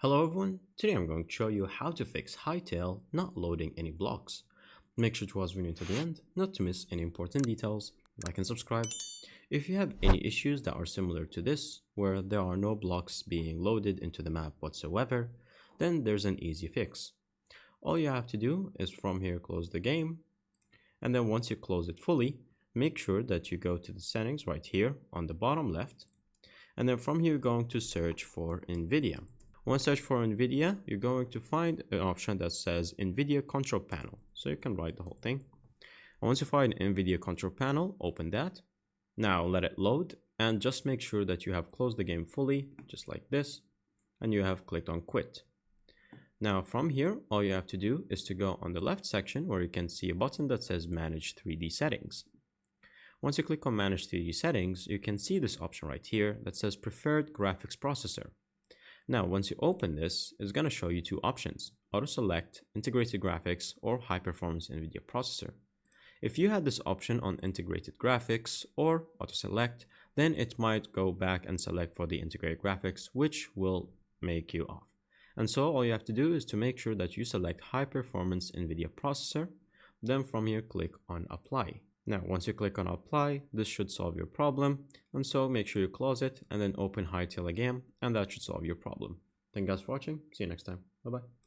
Hello everyone, today I'm going to show you how to fix Hytale not loading any blocks. Make sure to watch the video to the end, not to miss any important details, like and subscribe. If you have any issues that are similar to this, where there are no blocks being loaded into the map whatsoever, then there's an easy fix. All you have to do is from here close the game, and then once you close it fully, make sure that you go to the settings right here on the bottom left, and then from here you're going to search for NVIDIA. Once search for NVIDIA, you're going to find an option that says NVIDIA Control Panel. So you can write the whole thing. Once you find NVIDIA Control Panel, open that. Now let it load and just make sure that you have closed the game fully, just like this, and you have clicked on quit. Now from here, all you have to do is to go on the left section where you can see a button that says Manage 3D Settings. Once you click on Manage 3D Settings, you can see this option right here that says Preferred Graphics Processor. Now, once you open this, it's going to show you two options, Auto Select, Integrated Graphics, or High Performance NVIDIA Processor. If you had this option on Integrated Graphics or Auto Select, then it might go back and select for the Integrated Graphics, which will make you off. And so all you have to do is to make sure that you select High Performance NVIDIA Processor, then from here click on Apply. Now, once you click on Apply, this should solve your problem. And so make sure you close it and then open Hytale again, and that should solve your problem. Thank you guys for watching. See you next time. Bye-bye.